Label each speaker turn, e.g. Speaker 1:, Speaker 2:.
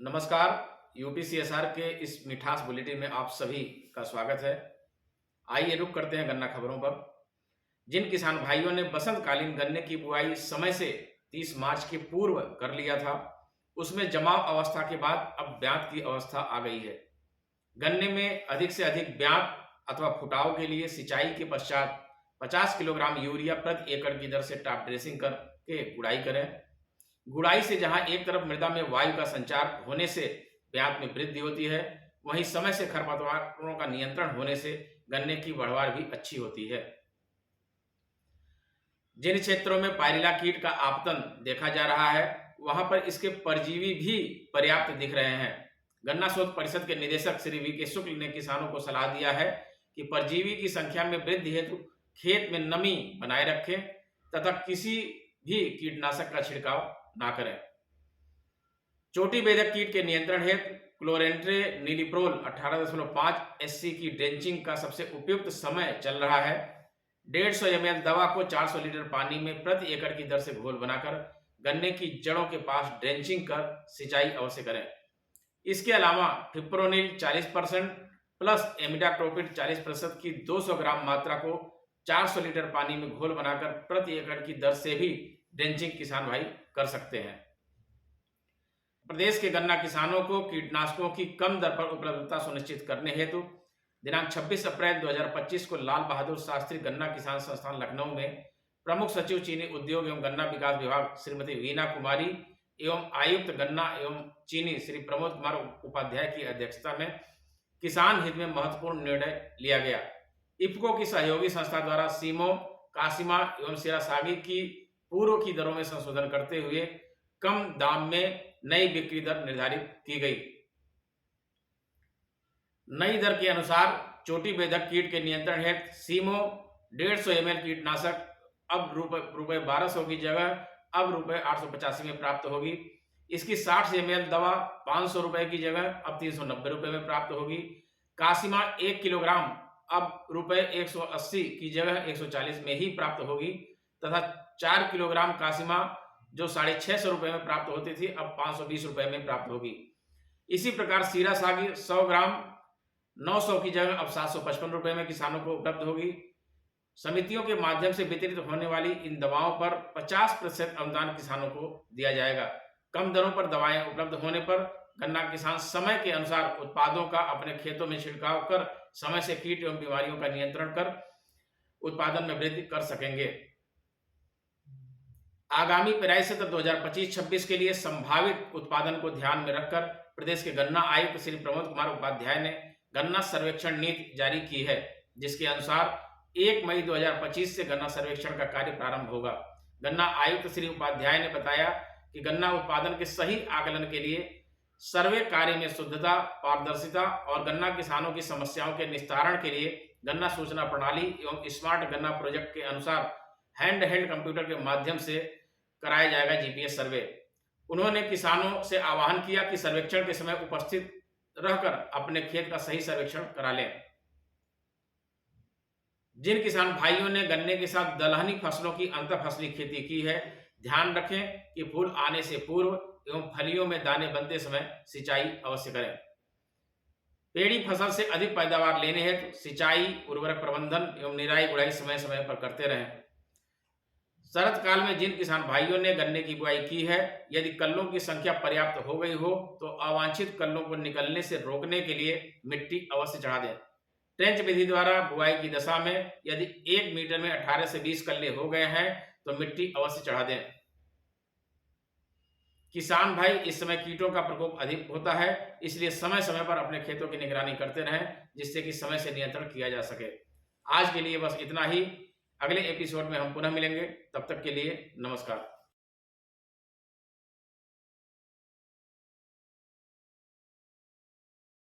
Speaker 1: नमस्कार। यूपीसीएसआर के इस मिठास बुलेटिन में आप सभी का स्वागत है। आइए रुक करते हैं गन्ना खबरों पर। जिन किसान भाइयों ने बसंतकालीन गन्ने की बुआई समय से 30 मार्च के पूर्व कर लिया था, उसमें जमाव अवस्था के बाद अब ब्यात की अवस्था आ गई है। गन्ने में अधिक से अधिक ब्यात अथवा फुटाव के लिए सिंचाई के पश्चात 50 किलोग्राम यूरिया प्रति एकड़ की दर से टॉप ड्रेसिंग करके गुड़ाई करें। गुड़ाई से जहां एक तरफ मृदा में वायु का संचार होने से ब्यात में वृद्धि होती है, वहीं समय से खरपतवारों का नियंत्रण होने से गन्ने की बढ़वार भी अच्छी होती है। जिन क्षेत्रों में पायरिला कीट का आपतन देखा जा रहा है, वहां पर इसके परजीवी भी पर्याप्त दिख रहे हैं। गन्ना शोध परिषद के निदेशक श्री वी.के. शुक्ल ने किसानों को सलाह दिया है कि परजीवी की संख्या में वृद्धि हेतु खेत में नमी बनाए रखें तथा किसी भी कीटनाशक का छिड़काव ना करें। चोटी बेधक कीट के नियंत्रण हेतु क्लोरेंट्रेनिलिप्रोल 18.5 SC की ड्रेंचिंग का सबसे उपयुक्त समय चल रहा है। 150 ml दवा को 400 लीटर पानी में प्रति एकड़ की दर से घोल बनाकर गन्ने की जड़ों के पास ड्रेंचिंग कर सिंचाई अवश्य करें। इसके अलावा फिप्रोनिल 40% प्लस एमिडाक्लोपिड 40% की 200 ग्राम मात्रा को 400 लीटर पानी में घोल बनाकर प्रति एकड़ की दर से भी ड्रेंचिंग किसान भाई कर सकते हैं। प्रदेश के गन्ना किसानों को कीटनाशकों की कम दर पर उपलब्धता सुनिश्चित करने हेतु दिनांक 26 अप्रैल 2025 को लाल बहादुर शास्त्री गन्ना किसान संस्थान लखनऊ में प्रमुख सचिव चीनी उद्योग एवं गन्ना विकास विभाग श्रीमती वीना कुमारी एवं आयुक्त गन्ना एवं चीनी श्री प्रमोद कुमार उपाध्याय की अध्यक्षता में किसान हित में महत्वपूर्ण निर्णय लिया गया। इफ्को की सहयोगी संस्था द्वारा सीमो, कासिमा एवं सिरासागी की पूर्व की दरों में संशोधन करते हुए कम दाम में नई बिक्री दर निर्धारित की गई। नई दर के अनुसार चोटी बेधक कीट के नियंत्रण हेतु सीमो 150 ml कीटनाशक अब रुपए 1200 की जगह अब रुपए 885 में प्राप्त होगी। इसकी 60 ml दवा 500 रुपए की जगह अब 390 रुपए में प्राप्त होगी। कासिमा 1 किलोग्राम अब रुपए 180 की जगह 140 में ही प्राप्त होगी तथा 4 किलोग्राम कासिमा जो 650 रुपए में प्राप्त होती थी अब 520 रुपए में प्राप्त होगी। इसी प्रकार सीरा सागी 100 ग्राम 900 की जगह अब 755 रुपए में किसानों को उपलब्ध होगी। समितियों के माध्यम से वितरित होने वाली इन दवाओं पर 50% अनुदान किसानों को दिया जाएगा। कम दरों पर दवाएं उपलब्ध होने पर गन्ना किसान समय के अनुसार उत्पादों का अपने खेतों में छिड़काव कर समय से कीट एवं बीमारियों का नियंत्रण कर उत्पादन में वृद्धि कर सकेंगे। आगामी पेराई सत्र 2025-26 के लिए संभावित उत्पादन को ध्यान में रखकर प्रदेश के गन्ना आयुक्त श्री प्रमोद कुमार उपाध्याय ने गन्ना सर्वेक्षण नीति जारी की है, जिसके अनुसार 1 मई 2025 से गन्ना सर्वेक्षण का कार्य प्रारंभ होगा। गन्ना आयुक्त श्री उपाध्याय ने बताया कि गन्ना उत्पादन के सही आकलन के लिए सर्वे कार्य में शुद्धता, पारदर्शिता और गन्ना किसानों की समस्याओं के निस्तारण के लिए गन्ना सूचना प्रणाली एवं स्मार्ट गन्ना प्रोजेक्ट के अनुसार हैंड हेल्ड कंप्यूटर के माध्यम से कराया जाएगा GPS सर्वे। उन्होंने किसानों से आह्वान किया कि सर्वेक्षण के समय उपस्थित रहकर अपने खेत का सही सर्वेक्षण करा लें। जिन किसान भाइयों ने गन्ने के साथ दलहनी फसलों की अंतर फसली खेती की है, ध्यान रखें कि फूल आने से पूर्व एवं फलियों में दाने बनते समय सिंचाई अवश्य करें। पेड़ी फसल से अधिक पैदावार लेने हेतु सिंचाई, उर्वरक प्रबंधन एवं निराई गुड़ाई समय समय पर करते रहें। शरद काल में जिन किसान भाइयों ने गन्ने की बुआई की है, यदि कल्लों की संख्या पर्याप्त हो गई हो तो अवांछित कल्लों को निकलने से रोकने के लिए मिट्टी अवश्य चढ़ा दें। ट्रेंच विधि द्वारा बुआई की दशा में यदि 1 मीटर में 18 से 20 कल्ले हो गए हैं तो मिट्टी अवश्य चढ़ा दें। किसान भाई, इस समय कीटों का प्रकोप अधिक होता है, इसलिए समय समय पर अपने खेतों की निगरानी करते रहें, जिससे कि समय से नियंत्रण किया जा सके। आज के लिए बस इतना ही। अगले एपिसोड में हम पुनः मिलेंगे, तब तक के लिए नमस्कार।